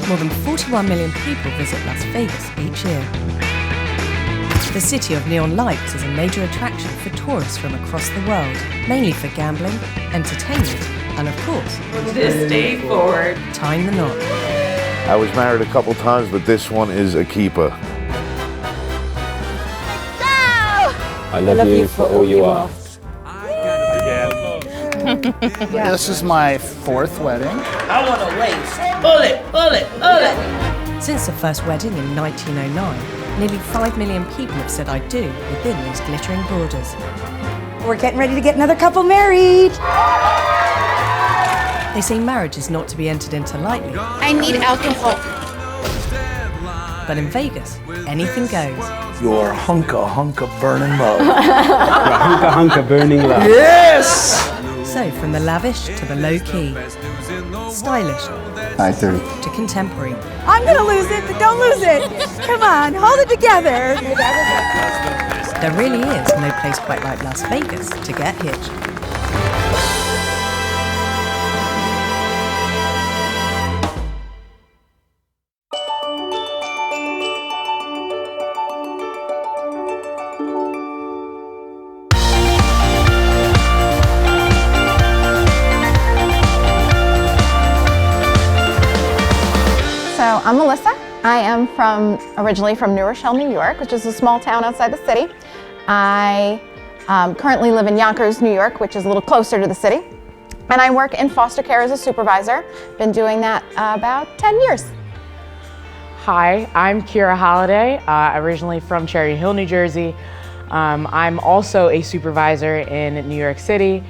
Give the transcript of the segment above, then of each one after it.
More than 41 million people visit Las Vegas each year. The city of neon lights is a major attraction for tourists from across the world, mainly for gambling, entertainment, and of course, this day forward, tying the knot. I was married a couple times, but this one is a keeper. I love you for all you are. This is my 4th wedding. I want to waste. Pull it, pull it, pull it. Since the first wedding in 1909, nearly 5 million people have said I do within these glittering borders. We're getting ready to get another couple married. They say marriage is not to be entered into lightly. I need alcohol. But in Vegas, anything goes. Your hunka burning love. Your hunka burning love. Yes! So from the lavish to the low-key, stylish to contemporary. I'm gonna lose it, but don't lose it. Come on, hold it together. There really is no place quite like Las Vegas to get hitched. So I'm Melissa. I am originally from New Rochelle, New York, which is a small town outside the city. I currently live in Yonkers, New York, which is a little closer to the city. And I work in foster care as a supervisor. Been doing that about 10 years. Hi, I'm Kira Holliday, originally from Cherry Hill, New Jersey. I'm also a supervisor in New York City.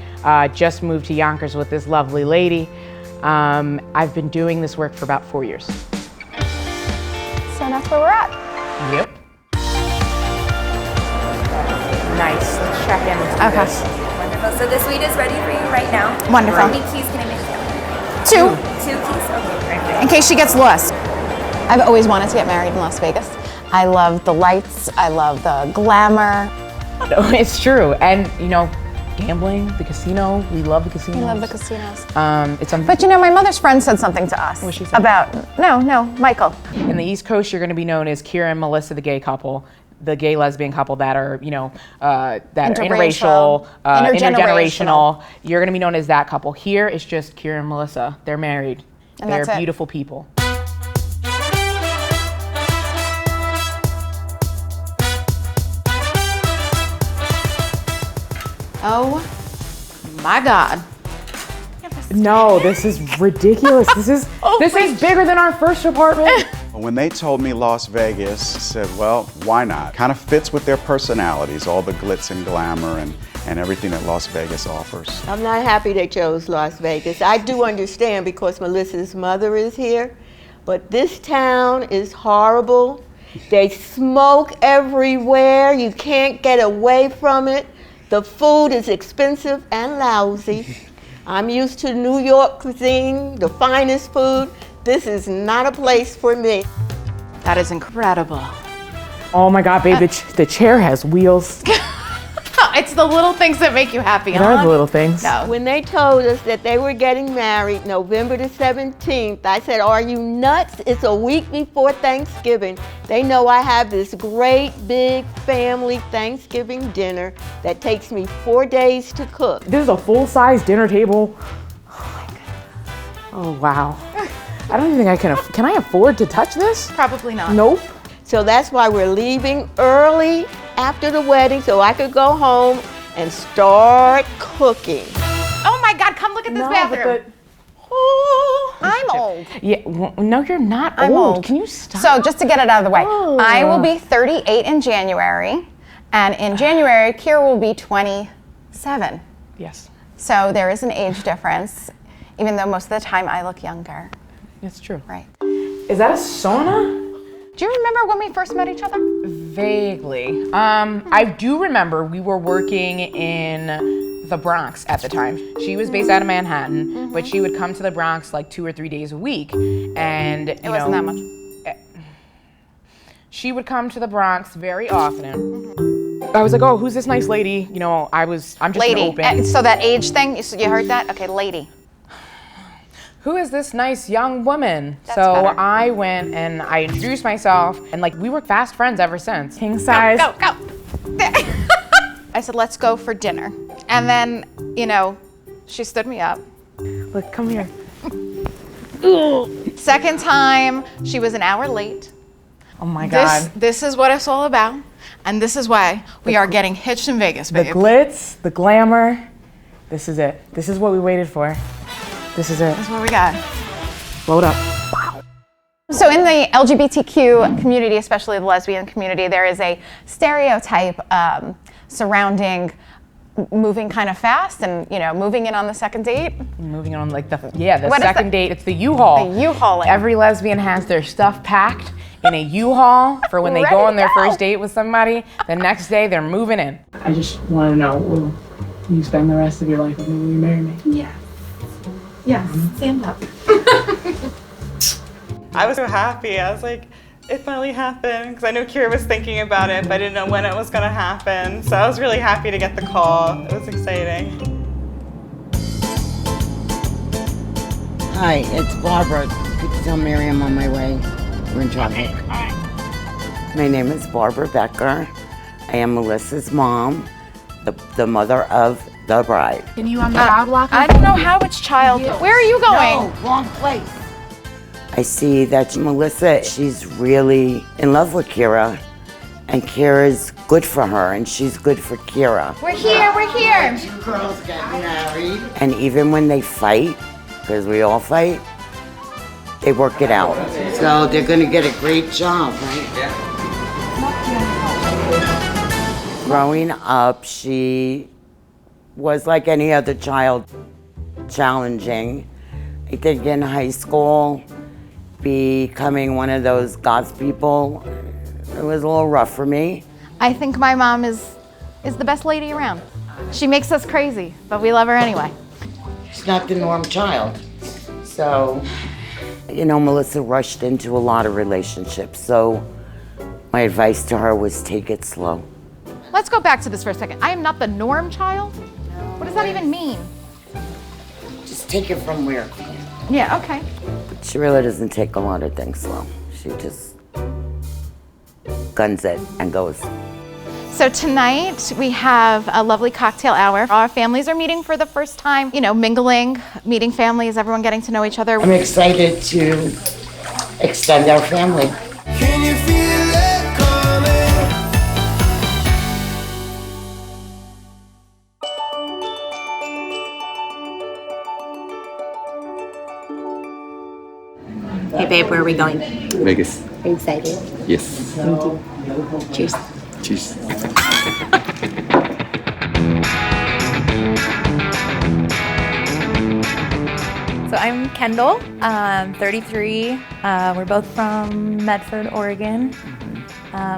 Just moved to Yonkers with this lovely lady. I've been doing this work for about 4 years. So that's where we're at. Yep. Nice. Let's check in. Okay. Wonderful. So the suite is ready for you right now. Wonderful. How many keys can I make you? 2. 2 keys? Okay. In case she gets lost. I've always wanted to get married in Las Vegas. I love the lights. I love the glamour. It's true. And, you know, gambling, the casino, we love the casinos. We love the casinos. But you know, my mother's friend said something to us she say? about, no, Michael. In the East Coast, you're going to be known as Kira and Melissa, the gay couple, the gay lesbian couple that are, you know, that are interracial, intergenerational. You're going to be known as that couple. Here, it's just Kira and Melissa. They're married. And they're that's it. beautiful people. Oh my God. No, this is ridiculous. This is bigger than our first apartment. When they told me Las Vegas, I said, well, why not? Kind of fits with their personalities, all the glitz and glamour and everything that Las Vegas offers. I'm not happy they chose Las Vegas. I do understand because Melissa's mother is here, but this town is horrible. They smoke everywhere. You can't get away from it. The food is expensive and lousy. I'm used to New York cuisine, the finest food. This is not a place for me. That is incredible. Oh my God, babe, the chair has wheels. It's the little things that make you happy, What are the little things? No. When they told us that they were getting married November the 17th, I said, are you nuts? It's a week before Thanksgiving. They know I have this great big family Thanksgiving dinner that takes me 4 days to cook. This is a full-size dinner table. Oh my God. Oh wow. I don't even think can I afford to touch this? Probably not. Nope. So that's why we're leaving early after the wedding so I could go home and start cooking. Oh my God, come look at this bathroom. Oh, I'm old. Yeah, no, you're not I'm old. Can you stop? So just to get it out of the way, I will be 38 in January, and in January, Kira will be 27. Yes. So there is an age difference, even though most of the time I look younger. It's true. Right. Is that a sauna? Do you remember when we first met each other? Vaguely. I do remember we were working in the Bronx at the time. She was based out of Manhattan, but she would come to the Bronx like 2 or 3 days a week. And it wasn't that much. She would come to the Bronx very often. I was like, oh, who's this nice lady? You know, I'm just lady. an open. So that age thing, you heard that? Okay, lady. who is this nice young woman? That's so better. I went and I introduced myself, and like we were fast friends ever since. King size. Go. I said, let's go for dinner. And then, you know, she stood me up. Look, come here. Second time, she was an hour late. Oh my God. This is what it's all about. And this is why we are getting hitched in Vegas, The babe. glitz, the glamour. This is it. This is what we waited for. This is it. This is what we got. Load up. So in the LGBTQ community, especially the lesbian community, there is a stereotype surrounding moving kind of fast and, you know, moving in on the second date. Moving on, like the What is second that? date, it's the U-Haul. The U-Hauling. Every lesbian has their stuff packed in a U-Haul for when they Ready go to on their go. first date with somebody. The next day, they're moving in. I just want to know, will you spend the rest of your life with me? Will you marry me? Yeah. Yes. Stand up. I was so happy. I was like, it finally happened, because I knew Kira was thinking about it, but I didn't know when it was going to happen. So I was really happy to get the call. It was exciting. Hi, it's Barbara. Could you tell Mary I'm on my way? We're in traffic. My name is Barbara Becker. I am Melissa's mom, the mother of the bride. Can you on the loud lock? I don't know how it's child. Where are you going? No, wrong place. I see that Melissa, she's really in love with Kira, and Kira's good for her, and she's good for Kira. We're here. Two girls getting married. And even when they fight, because we all fight, they work it out. So they're gonna get a great job, right? Yeah. Growing up, she was like any other child, challenging. I think in high school, becoming one of those goth people, it was a little rough for me. I think my mom is the best lady around. She makes us crazy, but we love her anyway. She's not the norm child. So, you know, Melissa rushed into a lot of relationships. So my advice to her was take it slow. Let's go back to this for a second. I am not the norm child? What does that even mean? Just take it from where. Yeah, okay. She really doesn't take a lot of things slow. She just guns it and goes. So tonight we have a lovely cocktail hour. Our families are meeting for the first time, you know, mingling, meeting families, everyone getting to know each other. I'm excited to extend our family. Can you feel it coming? Hey babe, where are we going? Vegas. Are you excited? Yes. Cheers. Cheers. So I'm Kendall, 33. We're both from Medford, Oregon.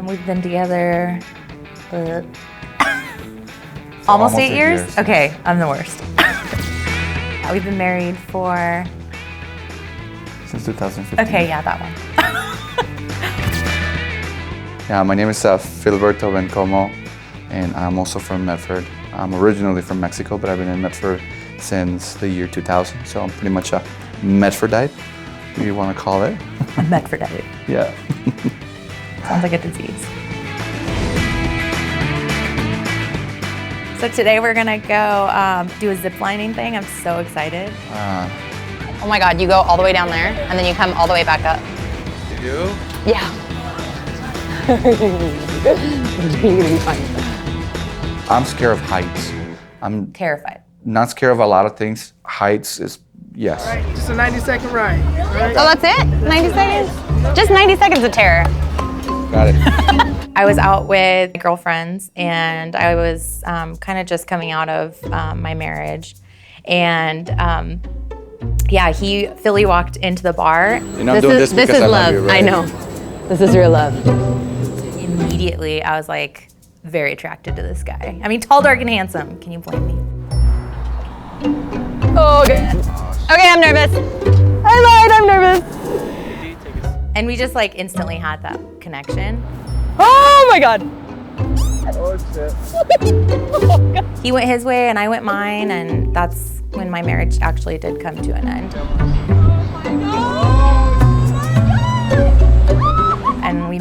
We've been together almost 8 years? Okay, I'm the worst. We've been married for... Since 2015. Okay, yeah, that one. Yeah, my name is Filiberto Bencomo, and I'm also from Medford. I'm originally from Mexico, but I've been in Medford since the year 2000, so I'm pretty much a Medfordite, if you want to call it. A Medfordite. Yeah. Sounds like a disease. So today we're gonna go do a zip lining thing. I'm so excited. Oh my God, you go all the way down there and then you come all the way back up. You do? Yeah. I'm scared of heights. I'm terrified. Not scared of a lot of things. Heights is, yes. Right, just a 90-second ride. Right? Oh, that's it? 90 seconds? Just 90 seconds of terror. Got it. I was out with girlfriends and I was kind of just coming out of my marriage. And yeah, Philly walked into the bar. You're not doing this because I love you, right? I know. This is real love. Immediately, I was like very attracted to this guy. I mean, tall, dark, and handsome. Can you blame me? Oh, okay. Okay, I'm nervous. I lied, I'm nervous. And we just like instantly had that connection. Oh my God. Oh, shit. He went his way and I went mine, and that's when my marriage actually did come to an end.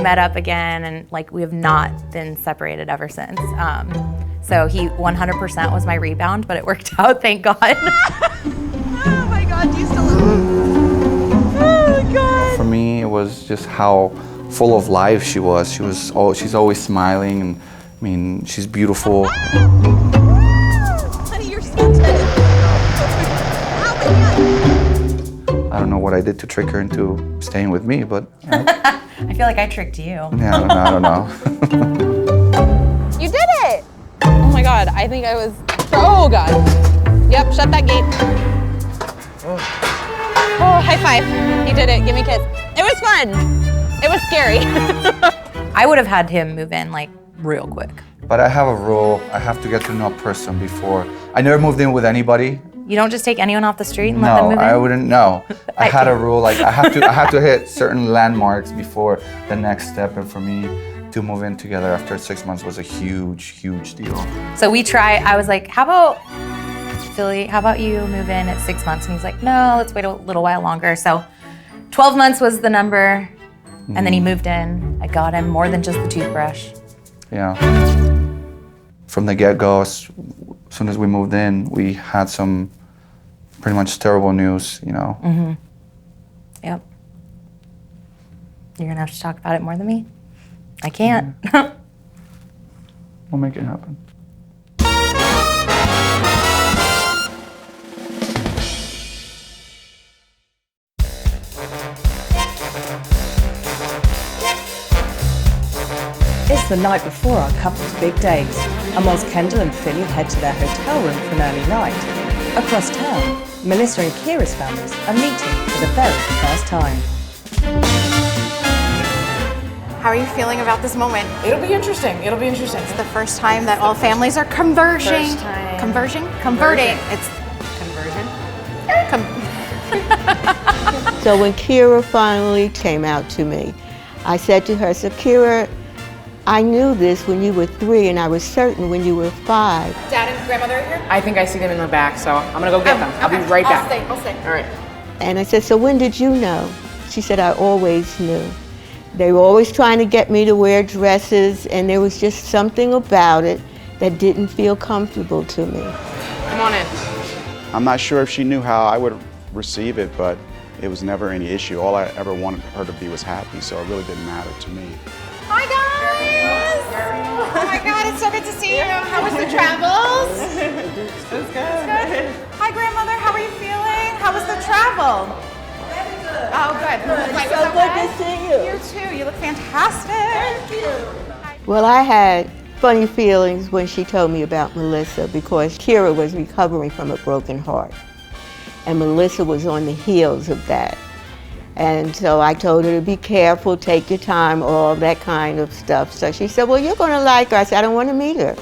met up again, and like we have not been separated ever since. So he 100% was my rebound, but it worked out, thank God. Oh my God, do you still love him? Oh my God. For me, it was just how full of life she was. She's always smiling, and I mean, she's beautiful. Honey, you're stunted. I don't know what I did to trick her into staying with me, but I feel like I tricked you. yeah, I don't know. You did it! Oh my God, I think I was, oh God. Yep, shut that gate. Oh, high five. You did it, give me a kiss. It was fun. It was scary. I would have had him move in like real quick. But I have a rule, I have to get to know a person before. I never moved in with anybody. You don't just take anyone off the street and let them move in? No, I wouldn't, no. I had a rule, like I had to hit certain landmarks before the next step, and for me to move in together after 6 months was a huge, huge deal. So I was like, how about, Philly, how about you move in at 6 months? And he's like, no, let's wait a little while longer. So 12 months was the number, and then he moved in. I got him more than just the toothbrush. Yeah. From the get-go, as soon as we moved in, we had some pretty much terrible news, you know. Mm-hmm. Yep. You're gonna have to talk about it more than me. I can't. We'll make it happen. It's the night before our couple's big days, and whilst Kendall and Philly head to their hotel room for an early night, across town, Melissa and Kira's families are meeting for the very first time. How are you feeling about this moment? It'll be interesting. It'll be interesting. It's the first time that all families are converging. First time. Converging? Converting. It's Conversion? So when Kira finally came out to me, I said to her, so Kira, I knew this when you were 3, and I was certain when you were 5. Dad and grandmother are here? I think I see them in the back, so I'm gonna go get them. I'll be right back. I'll stay. All right. And I said, so when did you know? She said, I always knew. They were always trying to get me to wear dresses, and there was just something about it that didn't feel comfortable to me. Come on in. I'm not sure if she knew how I would receive it, but it was never any issue. All I ever wanted her to be was happy, so it really didn't matter to me. Hi guys! Oh my God, it's so good to see you. How was the travels? It's good. Hi grandmother, how are you feeling? How was the travel? Very good. Oh good. It's so good to see you. You too, you look fantastic. Thank you. Well, I had funny feelings when she told me about Melissa, because Kira was recovering from a broken heart. And Melissa was on the heels of that. And so I told her to be careful, take your time, all that kind of stuff. So she said, well, you're gonna like her. I said, I don't want to meet her.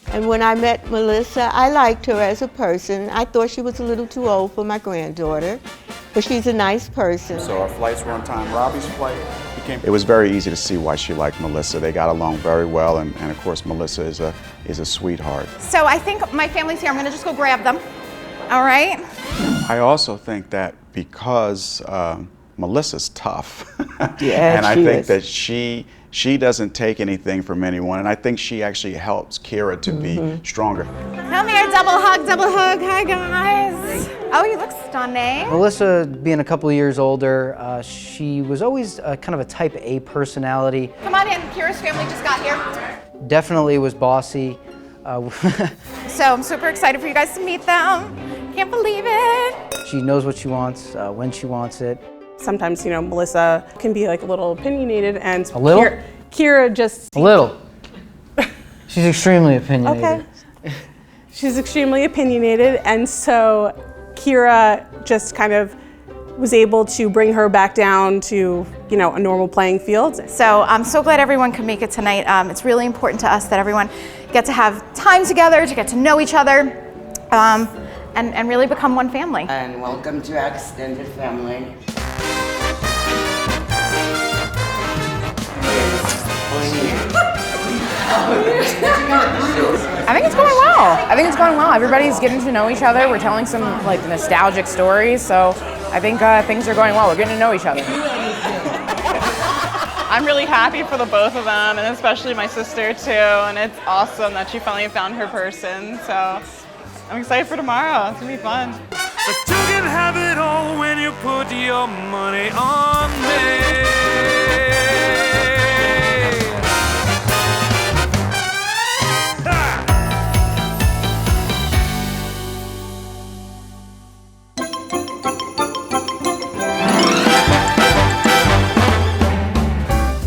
And when I met Melissa, I liked her as a person. I thought she was a little too old for my granddaughter, but she's a nice person. So our flights were on time. Robbie's flight became... It was very easy to see why she liked Melissa. They got along very well, and of course, Melissa is a sweetheart. So I think my family's here. I'm gonna just go grab them. All right? I also think that because Melissa's tough, Yeah, and I she think is. that she doesn't take anything from anyone, and I think she actually helps Kira to be stronger. Come here, double hug, double hug. Hi, guys. Oh, you look stunning. Melissa, being a couple of years older, she was always kind of a type A personality. Come on in. Kira's family just got here. Definitely was bossy. So I'm super excited for you guys to meet them. Can't believe it. She knows what she wants, when she wants it. Sometimes, you know, Melissa can be like a little opinionated, and A little? Kira just... A little. She's extremely opinionated. Okay. She's extremely opinionated, and so Kira just kind of was able to bring her back down to, you know, a normal playing field. So I'm so glad everyone could make it tonight. It's really important to us that everyone get to have time together, to get to know each other, and really become one family. And welcome to our extended family. I think it's going well. Everybody's getting to know each other. We're telling some like nostalgic stories, so I think things are going well. We're getting to know each other. I'm really happy for the both of them, and especially my sister too, and it's awesome that she finally found her person, so I'm excited for tomorrow. It's gonna be fun. But you can have it all when you put your money on me.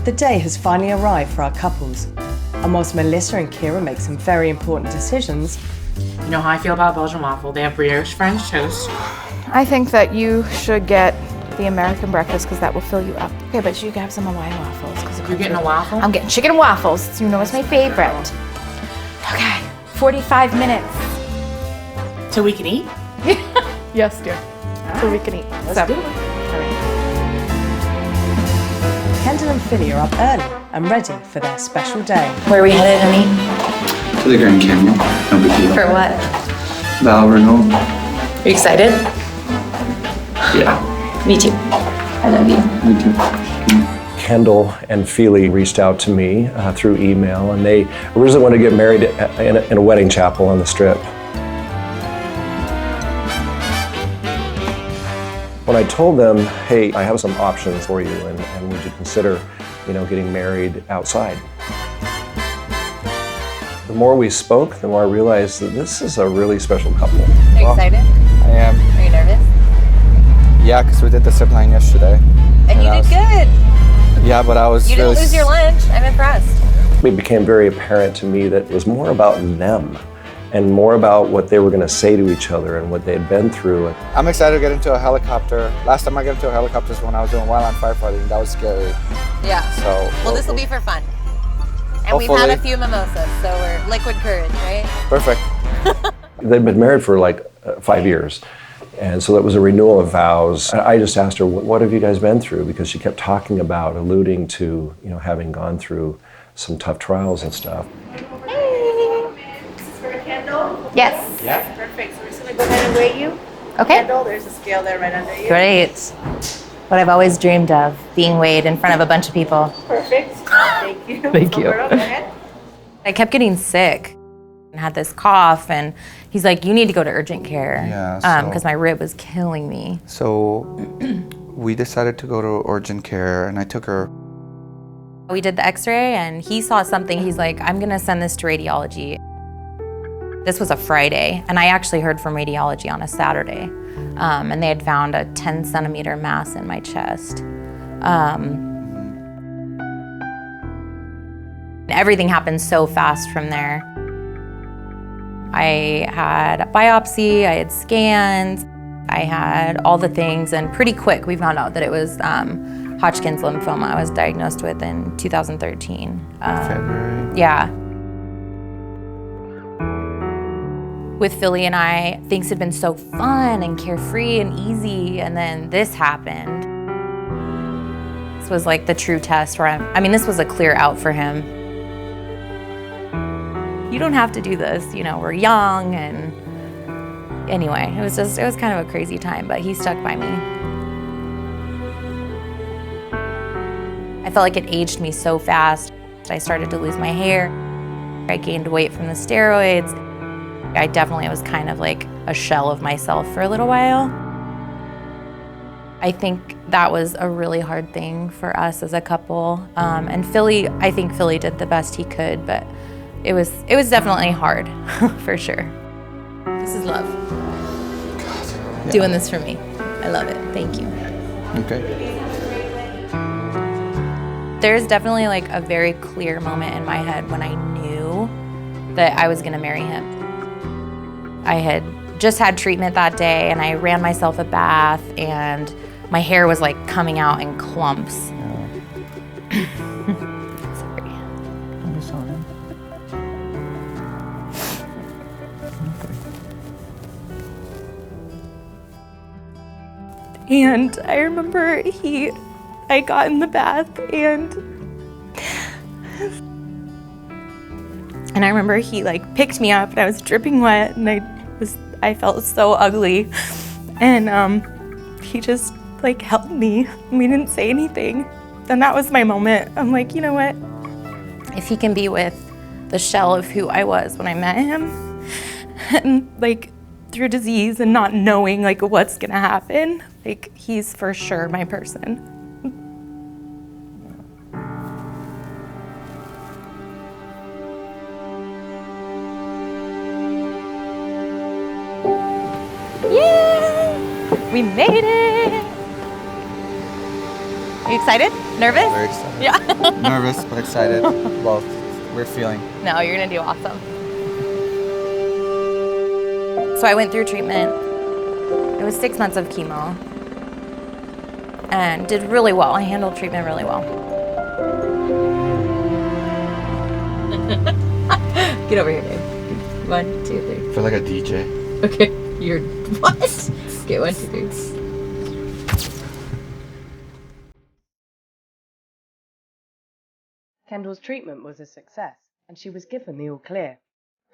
The day has finally arrived for our couples. And whilst Melissa and Kira make some very important decisions, You know how I feel about Belgian waffle. They have brioche French toast. I think that you should get the American breakfast because that will fill you up. Okay, but you can have some Hawaiian waffles. You're getting a waffle? I'm getting chicken and waffles. You know it's my favorite. Okay, 45 minutes. So we can eat? Yes, dear. So we can eat. Let's do it. Kendall and Philly are up early and ready for their special day. Where are we headed, honey? To the Grand Canyon. No big deal. For what? Vow renewal. Are you excited? Yeah. Me too. I love you. Me too. Kendall and Feely reached out to me through email, and they originally wanted to get married in a wedding chapel on the Strip. When I told them, hey, I have some options for you, and would you consider, getting married outside? The more we spoke, the more I realized that this is a really special couple. Are you excited? I am. Are you nervous? Yeah, because we did the zip line yesterday. And you did good. Yeah, but I was You didn't really lose your lunch. I'm impressed. It became very apparent to me that it was more about them and more about what they were going to say to each other and what they had been through. I'm excited to get into a helicopter. Last time I got into a helicopter was when I was doing wildland firefighting. That was scary. Yeah. So. Well, this will be for fun. And Hopefully. we've had a few mimosas, so we're liquid courage, right? Perfect. They'd been married for like 5 years. And so that was a renewal of vows. And I just asked her, what have you guys been through? Because she kept talking about, alluding to, having gone through some tough trials and stuff. This is for Kendall. Yes. Yeah. Perfect. So we're just gonna go ahead and weigh you. Okay. Kendall, there's a scale there right under you. Great. What I've always dreamed of, being weighed in front of a bunch of people. Perfect. Thank you. Thank you. Roberto, go ahead. I kept getting sick and had this cough, and he's like, you need to go to urgent care. Yeah, because my rib was killing me. So we decided to go to urgent care, and I took her. We did the x-ray, and he saw something. He's like, I'm gonna send this to radiology. This was a Friday, and I actually heard from radiology on a Saturday. And they had found a 10-centimeter mass in my chest. Everything happened so fast from there. I had a biopsy, I had scans, I had all the things, and pretty quick we found out that it was Hodgkin's lymphoma I was diagnosed with in 2013. February. Yeah. With Philly and I, things had been so fun and carefree and easy, and then this happened. This was like the true test where this was a clear out for him. You don't have to do this, we're young, and anyway, it was kind of a crazy time, but he stuck by me. I felt like it aged me so fast. I started to lose my hair. I gained weight from the steroids. I definitely was kind of like a shell of myself for a little while. I think that was a really hard thing for us as a couple. And I think Philly did the best he could, but it was definitely hard, for sure. This is love. God. Yeah. Doing this for me. I love it. Thank you. Okay. There's definitely like a very clear moment in my head when I knew that I was gonna marry him. I had just had treatment that day, and I ran myself a bath, and my hair was like coming out in clumps. Sorry. I'm sorry. And I remember I got in the bath, and I remember he like picked me up, and I was dripping wet, and I felt so ugly, and he just like held me. We didn't say anything. And that was my moment. I'm like, you know what? If he can be with the shell of who I was when I met him, and like through disease and not knowing like what's gonna happen, like he's for sure my person. Yeah! We made it! Are you excited? Nervous? Very excited. Yeah. Nervous, but excited. Both. Weird feeling. No, you're gonna do awesome. So I went through treatment. It was 6 months of chemo. And did really well. I handled treatment really well. Get over here, Dave. 1, 2, 3. I feel like a DJ. Okay, you're, what? Okay, 1, 2, 3. Kendall's treatment was a success, and she was given the all clear.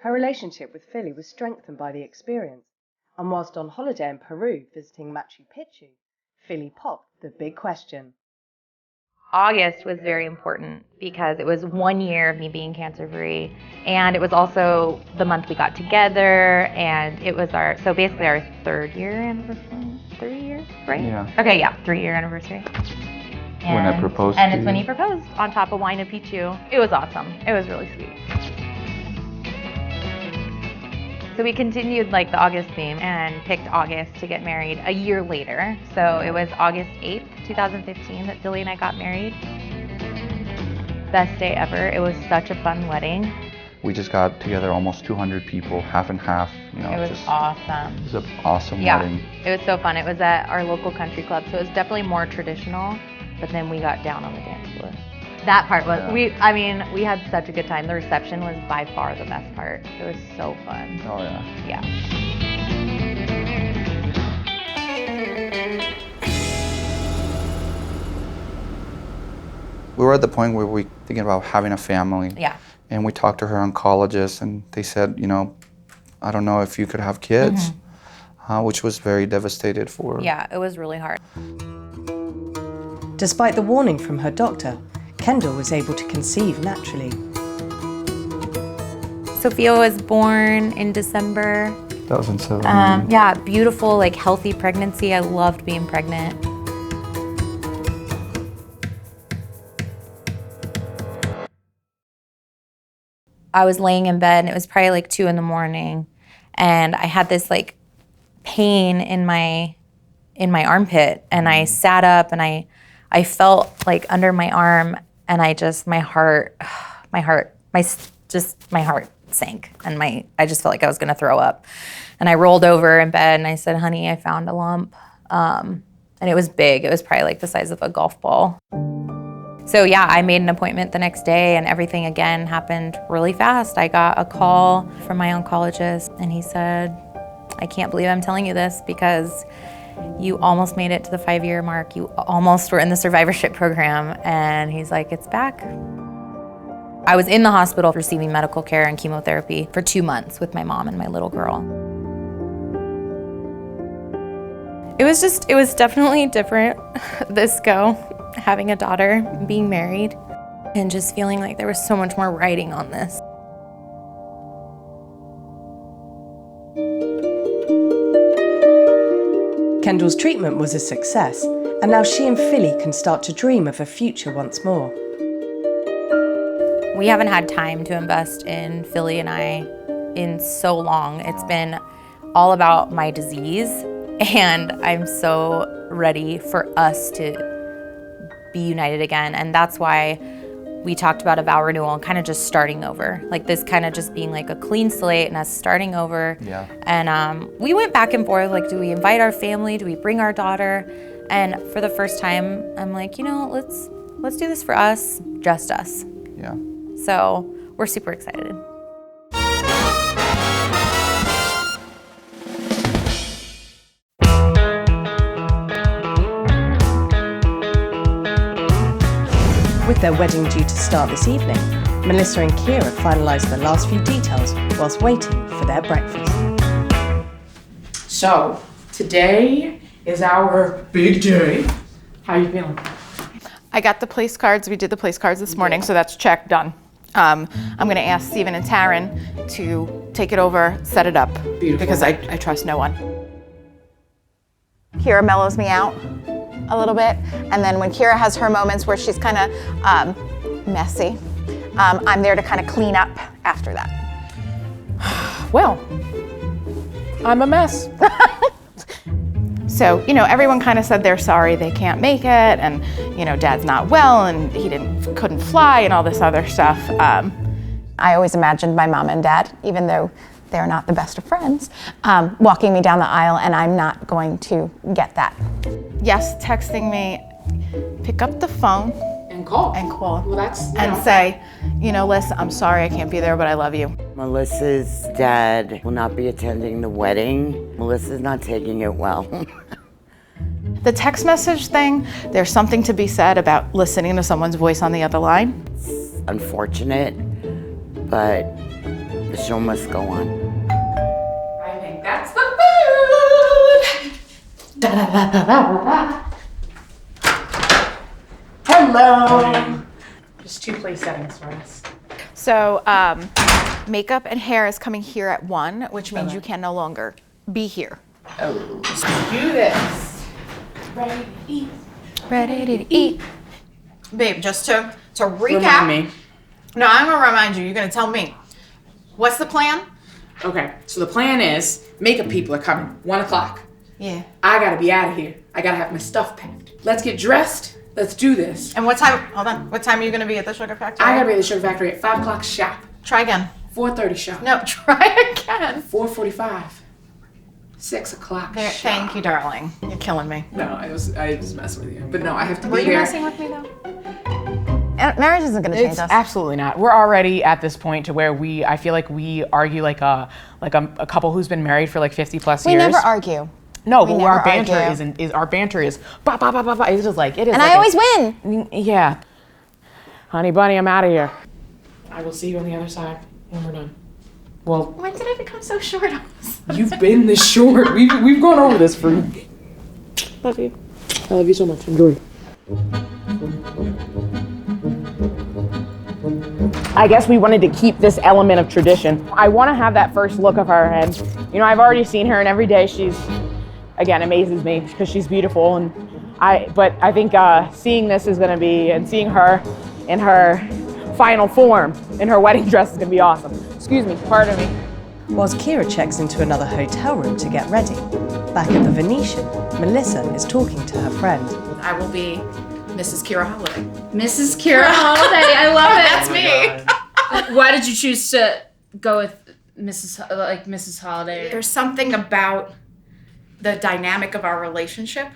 Her relationship with Philly was strengthened by the experience, and whilst on holiday in Peru visiting Machu Picchu, Philly popped the big question. August was very important because it was 1 year of me being cancer-free, and it was also the month we got together, and it was so basically our 3rd year anniversary. 3 years, right? Yeah. Okay, yeah, 3-year anniversary. When I proposed and to it's when you. he proposed on top of Huayna Picchu. It was awesome. It was really sweet. So we continued like the August theme and picked August to get married a year later. So it was August 8th, 2015 that Philly and I got married. Best day ever. It was such a fun wedding. We just got together almost 200 people, half and half. You know, It was just, awesome. It was an awesome Yeah, wedding. it was so fun. It was at our local country club, so it was definitely more traditional, but then we got down on the dance floor. That part was, Yeah. we had such a good time. The reception was by far the best part. It was so fun. Oh yeah. Yeah. We were at the point where we were thinking about having a family. Yeah. And we talked to her oncologists, and they said, you know, I don't know if you could have kids, which was very devastated for. Yeah, it was really hard. Despite the warning from her doctor, Kendall was able to conceive naturally. Sophia was born in December. 2007. Yeah, beautiful, like healthy pregnancy. I loved being pregnant. I was laying in bed and it was probably like 2 a.m. and I had this like pain in my armpit, and I sat up and I felt like under my arm, and my heart sank, and I just felt like I was gonna throw up. And I rolled over in bed and I said, honey, I found a lump. And it was big. It was probably like the size of a golf ball. So yeah, I made an appointment the next day, and everything again happened really fast. I got a call from my oncologist, and he said, I can't believe I'm telling you this, because you almost made it to the 5-year mark. You almost were in the survivorship program. And he's like, it's back. I was in the hospital receiving medical care and chemotherapy for 2 months with my mom and my little girl. It was definitely different, this go, having a daughter, being married, and just feeling like there was so much more writing on this. Kendall's treatment was a success, and now she and Philly can start to dream of a future once more. We haven't had time to invest in Philly and I in so long. It's been all about my disease, and I'm so ready for us to be united again. And that's why we talked about a vow renewal and kind of just starting over. Like this kind of just being like a clean slate and us starting over. Yeah. And we went back and forth, like, do we invite our family? Do we bring our daughter? And for the first time, I'm like, you know, let's do this for us, just us. Yeah. So we're super excited. With their wedding due to start this evening, Melissa and Kira finalised the last few details whilst waiting for their breakfast. So, today is our big day. How are you feeling? I got the place cards. We did the place cards this morning, so that's check, done. I'm going to ask Stephen and Taryn to take it over, set it up, because I trust no one. Kira mellows me out a little bit, and then when Kira has her moments where she's kind of messy, I'm there to kind of clean up after that. Well, I'm a mess. So, you know, everyone kind of said they're sorry they can't make it, and, you know, Dad's not well, and he couldn't fly, and all this other stuff. I always imagined my mom and Dad, even though they're not the best of friends, walking me down the aisle, and I'm not going to get that. Yes, texting me, pick up the phone. And call. And call. Well, that's, and say, you know, Liz, I'm sorry I can't be there, but I love you. Melissa's dad will not be attending the wedding. Melissa's not taking it well. The text message thing, there's something to be said about listening to someone's voice on the other line. It's unfortunate, but the show must go on. I think that's the food. Da, da, da, da, da, da. Hello. Just 2 place settings for us. So makeup and hair is coming here at 1, which means you can no longer be here. Oh, let's do this. Ready to eat. Ready to eat. Babe, just to recap. Remind me. No, I'm gonna remind you. You're gonna tell me. What's the plan? Okay, so the plan is makeup people are coming, 1 o'clock. Yeah. I gotta be out of here. I gotta have my stuff packed. Let's get dressed. Let's do this. And what time? Hold on. What time are you gonna be at the Sugar Factory? I gotta be at the Sugar Factory at 5 o'clock sharp. Try again. 4:30 sharp. No, try again. 4:45. 6 o'clock. Thank you, darling. You're killing me. No, I was messing with you. But no, I have to be Were you there. messing with me though? Marriage isn't going to change us. Absolutely not. We're already at this point to where I feel like we argue like a couple who's been married for like 50 plus years. We never argue. No, We but never our banter argue. is our banter is ba ba ba ba ba. It's just like it is. And like I always win. Yeah. Honey bunny, I'm out of here. I will see you on the other side when we're done. Well, when did I become so short? You've been this short. We've gone over this for. Love you. I love you so much. Enjoy. I guess we wanted to keep this element of tradition. I want to have that first look of her, and you know, I've already seen her, and every day she's, again, amazes me because she's beautiful, and but I think seeing this is going to be, and seeing her in her final form in her wedding dress is going to be awesome. Excuse me, pardon me. Whilst Kira checks into another hotel room to get ready, back at the Venetian, Melissa is talking to her friend. I will be Mrs. Kira Holiday. Mrs. Kira Holiday, I love it. That's me. Why did you choose to go with Mrs. Holiday? There's something about the dynamic of our relationship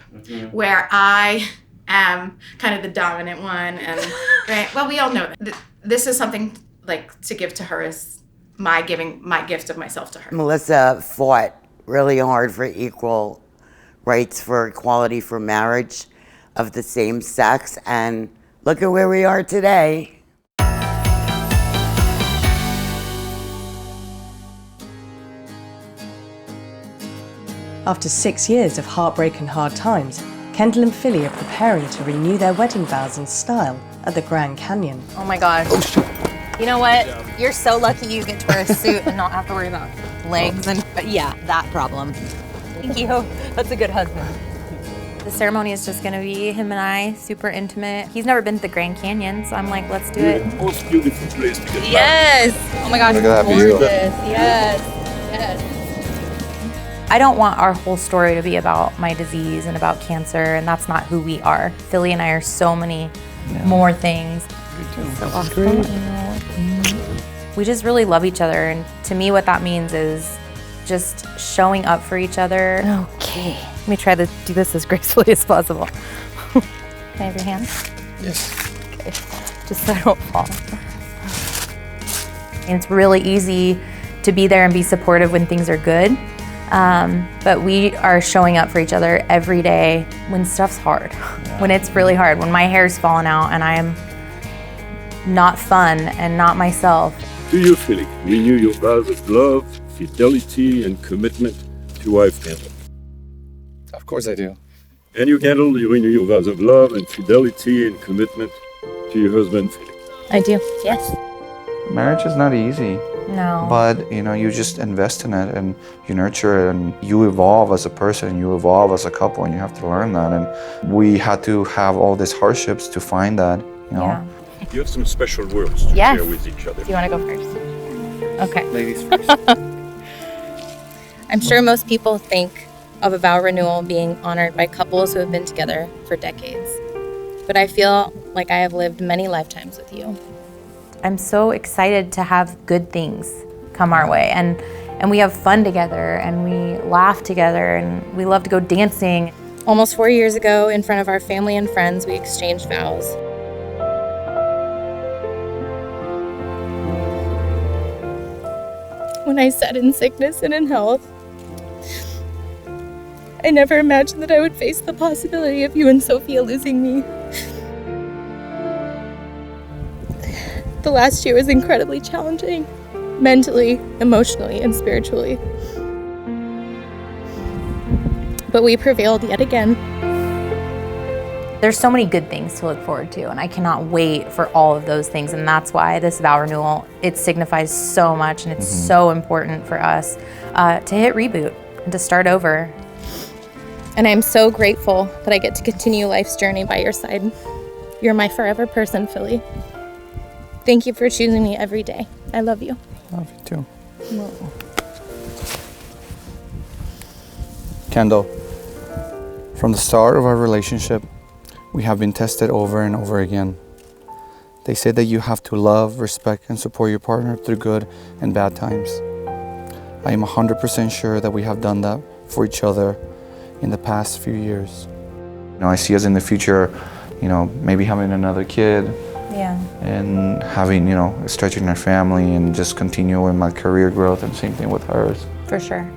where I am kind of the dominant one, and right, well, we all know that. This is something like to give to her is my giving my gift of myself to her. Melissa fought really hard for equal rights for equality for marriage of the same sex, and look at where we are today. After 6 years of heartbreak and hard times, Kendall and Philly are preparing to renew their wedding vows in style at the Grand Canyon. Oh my God. You know what? You're so lucky you get to wear a suit and not have to worry about legs and, yeah, that problem. Thank you. That's a good husband. The ceremony is just gonna be him and I, super intimate. He's never been to the Grand Canyon, so I'm like, let's do it. Most beautiful place to get married. Yes! Oh my gosh, Look at that gorgeous. view. Yes, yes. I don't want our whole story to be about my disease and about cancer, and that's not who we are. Philly and I are so many more things. So awesome. We just really love each other, and to me what that means is just showing up for each other. Okay. Let me try to do this as gracefully as possible. Can I have your hand? Yes. Okay. Just so I don't fall. And it's really easy to be there and be supportive when things are good. But we are showing up for each other every day when stuff's hard, when it's really hard, when my hair's falling out and I am not fun and not myself. Do you, Philly, renew your vows of love, fidelity, and commitment to wife Kendall? Of course I do. And you, Kendall, you renew your vows of love and fidelity and commitment to your husband, Philip. I do, yes. Marriage is not easy. No. But you just invest in it and you nurture it and you evolve as a person, you evolve as a couple, and you have to learn that. And we had to have all these hardships to find that, you know. Yeah. You have some special words to Yes. share with each other. Do you want to go first? Okay. Ladies first. I'm sure most people think of a vow renewal being honored by couples who have been together for decades. But I feel like I have lived many lifetimes with you. I'm so excited to have good things come our way, and we have fun together, and we laugh together, and we love to go dancing. Almost 4 years ago, in front of our family and friends, we exchanged vows. When I said in sickness and in health, I never imagined that I would face the possibility of you and Sophia losing me. The last year was incredibly challenging, mentally, emotionally, and spiritually. But we prevailed yet again. There's so many good things to look forward to, and I cannot wait for all of those things, and that's why this vow renewal, it signifies so much, and it's so important for us to hit reboot and to start over. And I'm so grateful that I get to continue life's journey by your side. You're my forever person, Philly. Thank you for choosing me every day. I love you. Love you too. Kendall, from the start of our relationship, we have been tested over and over again. They say that you have to love, respect, and support your partner through good and bad times. I am 100% sure that we have done that for each other in the past few years. I see us in the future, maybe having another kid. Yeah. And having, stretching our family and just continuing my career growth, and same thing with hers. For sure.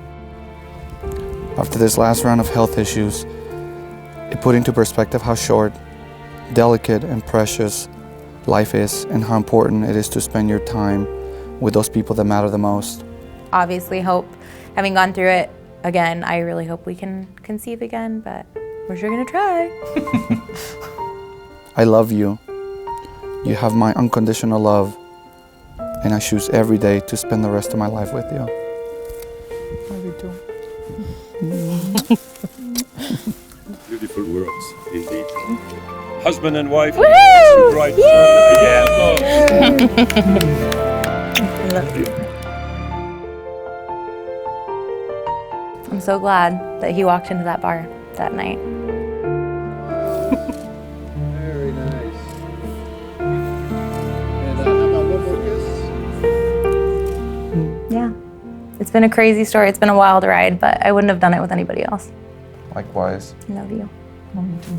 After this last round of health issues, it put into perspective how short, delicate, and precious life is, and how important it is to spend your time with those people that matter the most. Obviously hope, having gone through it again, I really hope we can conceive again, but we're sure gonna try. I love you. You have my unconditional love, and I choose every day to spend the rest of my life with you. Love you too. Beautiful words, indeed. Husband and wife, Woo! bright Yay! I love you. I'm so glad that he walked into that bar that night. Very nice. And how about one more kiss? Yeah. It's been a crazy story. It's been a wild ride, but I wouldn't have done it with anybody else. Likewise. I love you. Love you too.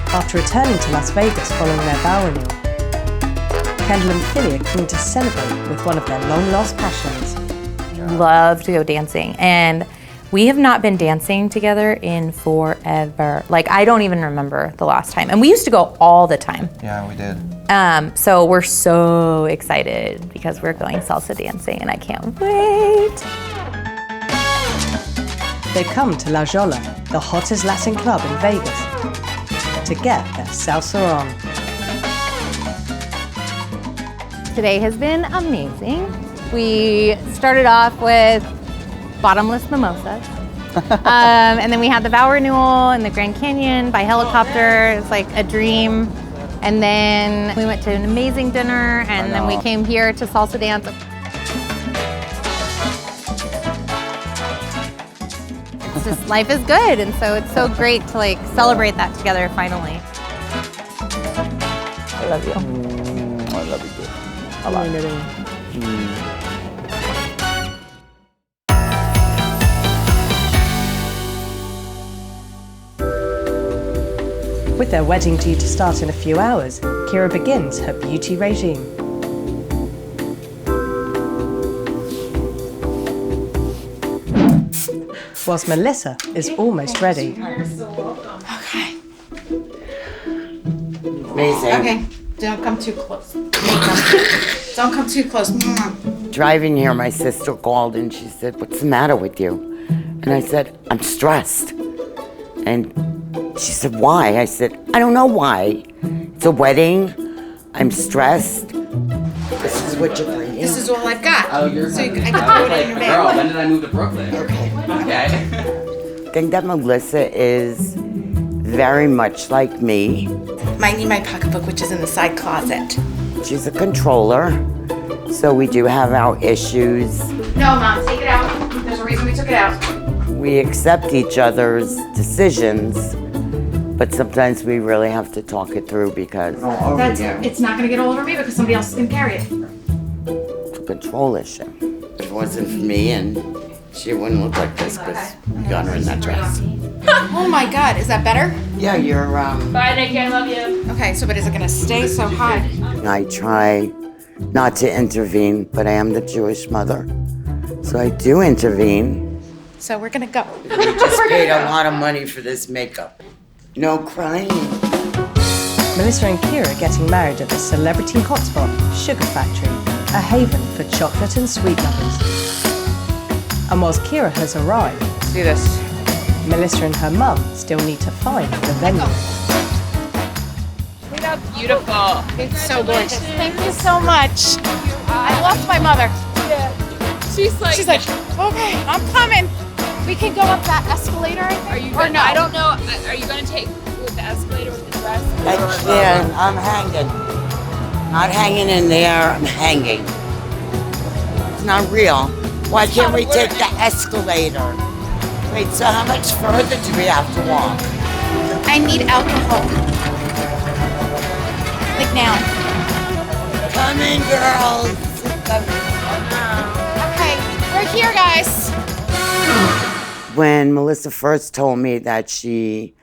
After returning to Las Vegas following their vow renewal, Kendall and Philly are keen to celebrate with one of their long-lost passions. Love to go dancing, and we have not been dancing together in forever. Like, I don't even remember the last time. And we used to go all the time. Yeah, we did. So we're so excited because we're going salsa dancing, and I can't wait. They come to La Jolla, the hottest Latin club in Vegas, to get their salsa on. Today has been amazing. We started off with bottomless mimosas. And then we had the vow renewal in the Grand Canyon by helicopter. It's like a dream. And then we went to an amazing dinner, and then we came here to salsa dance. It's just, life is good, and so it's so great to like celebrate that together finally. I love you. I love you too. A lot. With their wedding due to start in a few hours, Kira begins her beauty regime. Whilst Melissa is almost ready. Okay. Amazing. Okay, don't come too close. Don't come too close. Driving here, my sister called and she said, "What's the matter with you?" And I said, "I'm stressed." And she said, "Why?" I said, "I don't know why. It's a wedding. I'm stressed." This is what you're bringing. This is all I've got. Oh, you're so I gonna- can throw it in your bag. Girl, when did I move to Brooklyn? Okay. Okay. I think that Melissa is very much like me. Might need my pocketbook, which is in the side closet. She's a controller, so we do have our issues. No, Mom, take it out. There's a reason we took it out. We accept each other's decisions, but sometimes we really have to talk it through because It's not gonna get all over me because somebody else is gonna carry it. it's a control issue. If it wasn't for me, and she wouldn't look like this because you got her in that dress. Oh my God, is that better? Yeah, you're, Bye, Nikki, I love you. Okay, so but is it gonna stay so high? I try not to intervene, but I am the Jewish mother, so I do intervene. So we're gonna go. We just paid a lot of money for this makeup. No crying. Melissa and Kira are getting married at the celebrity hotspot, Sugar Factory, a haven for chocolate and sweet lovers. And whilst Kira has arrived, Let's do this. Melissa and her mum still need to find the venue. Look how beautiful. It's so gorgeous. Thank you so much. I lost my mother. Yeah. She's like, okay, I'm coming. We can go up that escalator, I think. Are you or gonna, no? I don't know. Are you gonna take the escalator with the dress? I can't. I'm hanging. Not hanging in there. I'm hanging. It's not real. Why can't we take the escalator? Wait, so how much further do we have to walk? I need alcohol. Like now. Coming, girls. Okay, we're here, guys. When Melissa first told me that she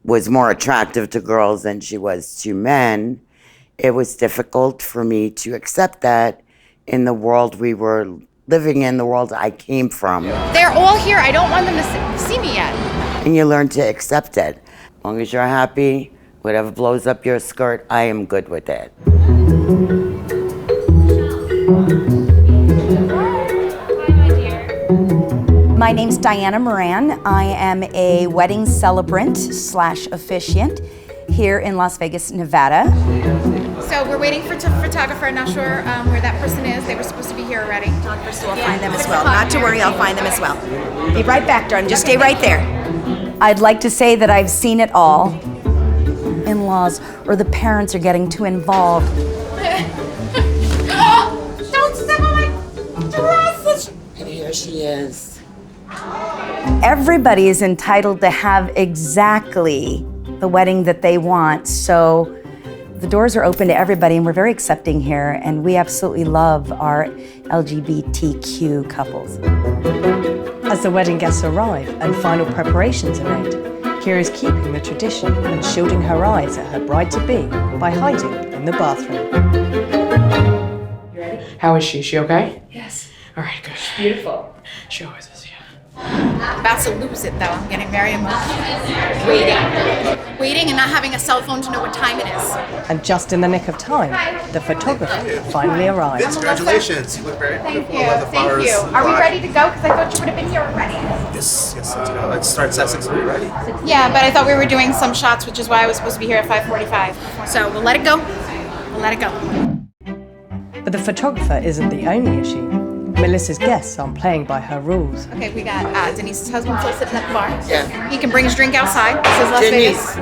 was more attractive to girls than she was to men, it was difficult for me to accept that in the world we were living in, the world I came from. They're all here. I don't want them to see me yet. And you learn to accept it. As long as you're happy, whatever blows up your skirt, I am good with it. My name's Diana Moran. I am a wedding celebrant / officiant here in Las Vegas, Nevada. So we're waiting for a photographer. I'm not sure where that person is. They were supposed to be here already. So I'll find them as well. Not to worry, I'll find them as well. Be right back, darling. Just stay right there. I'd like to say that I've seen it all. In-laws or the parents are getting too involved. Don't step on my dress! And here she is. Everybody is entitled to have exactly the wedding that they want. So the doors are open to everybody, and we're very accepting here, and we absolutely love our LGBTQ couples. As the wedding guests arrive and final preparations are made, Kira is keeping the tradition and shielding her eyes at her bride-to-be by hiding in the bathroom. You ready? How is she? Is she okay? Yes. All right, good. Beautiful. She always is, yeah. I'm about to lose it though. I'm getting very emotional. Waiting and not having a cell phone to know what time it is. And just in the nick of time, the photographer finally arrives. Congratulations, you look very Thank beautiful. you. Let the Thank flowers you. Are we fly. ready to go? Because I thought you would have been here already. Yes, let's go. It starts at 6. Are we ready? Yeah, but I thought we were doing some shots, which is why I was supposed to be here at 5:45. So we'll let it go. We'll let it go. But the photographer isn't the only issue. Melissa's guests aren't playing by her rules. Okay, we got Denise's husband still sitting at the bar. Yeah. He can bring his drink outside. This is Las Denise.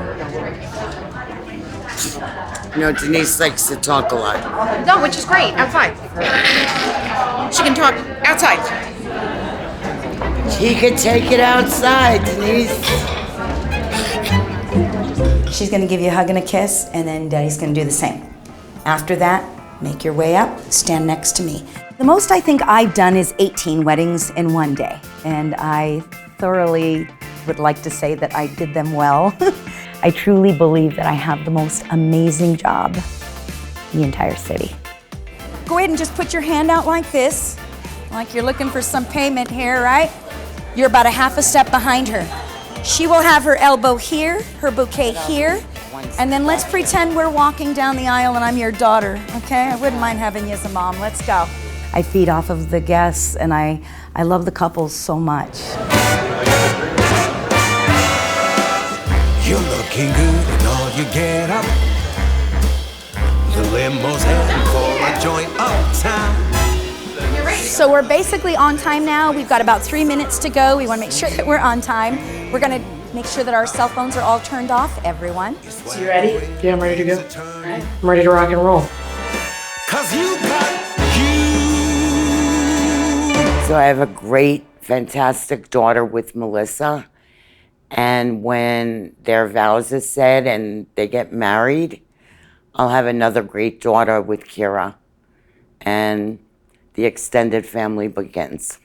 Vegas. You know, Denise likes to talk a lot. No, which is great. Outside. She can talk outside. He could take it outside, Denise. She's gonna give you a hug and a kiss, and then Daddy's gonna do the same. After that, make your way up, stand next to me. The most I think I've done is 18 weddings in one day, and I thoroughly would like to say that I did them well. I truly believe that I have the most amazing job in the entire city. Go ahead and just put your hand out like this, like you're looking for some payment here, right? You're about a half a step behind her. She will have her elbow here, her bouquet here, And then let's pretend we're walking down the aisle and I'm your daughter, okay? I wouldn't mind having you as a mom. Let's go. I feed off of the guests, and I love the couples so much. You're looking good in all you get up. The limo's heading for a joint uptown. So we're basically on time now. We've got about 3 minutes to go. We want to make sure that we're on time. We're going to make sure that our cell phones are all turned off, everyone. So you ready? Yeah, I'm ready to go. All right. I'm ready to rock and roll. Cause you got So I have a great, fantastic daughter with Melissa. And when their vows is said and they get married, I'll have another great daughter with Kira. And the extended family begins.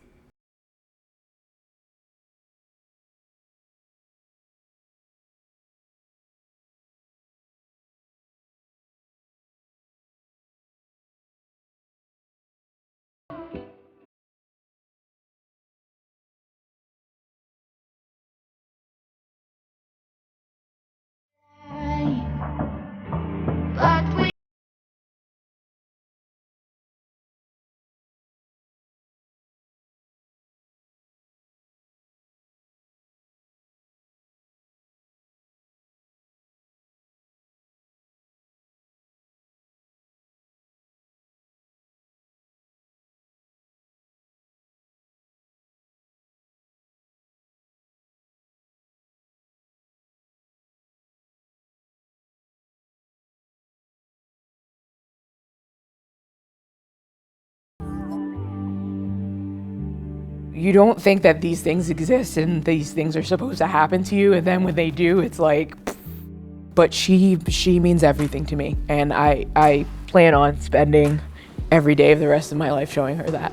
You don't think that these things exist and these things are supposed to happen to you, and then when they do, it's like, but she means everything to me, and I plan on spending every day of the rest of my life showing her that.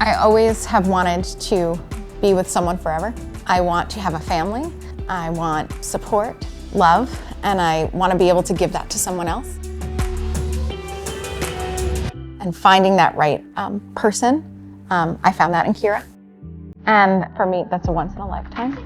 I always have wanted to be with someone forever. I want to have a family. I want support, love, and I want to be able to give that to someone else. And finding that right person, I found that in Kira. And for me, that's a once in a lifetime.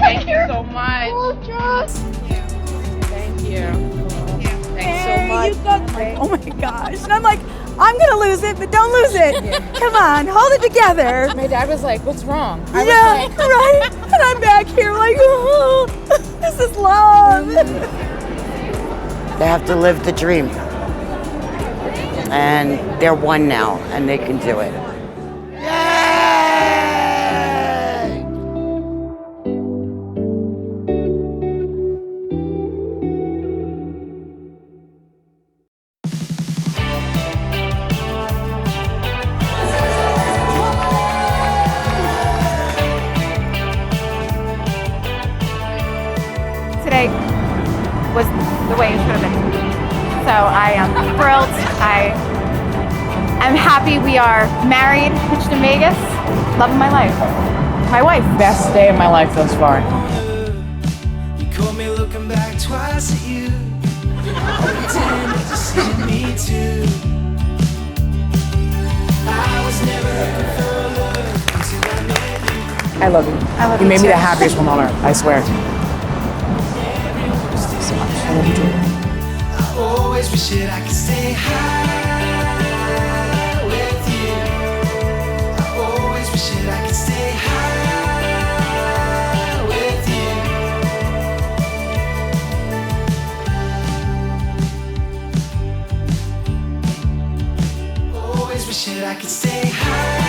Thank you so much. Thank you. Thanks so much. You got, oh my gosh. And I'm like, I'm gonna lose it, but don't lose it. Come on, hold it together. My dad was like, what's wrong? I Yeah, was like, right? And I'm back here like, oh, this is love. They have to live the dream. And they're one now, and they can do it. Today was the way it should have been. So I am thrilled. I am happy we are married, hitched in Vegas. Love of my life. My wife. Best day of my life thus far. You caught me looking back twice at you. Pretending to see me too. I was never looking for love until I met you. I love you. I love you you made me too. the happiest one on earth, I swear. So much. I love you too. I always wish that I could stay high with you. I always wish that I could stay high with you. Always wish that I could stay high.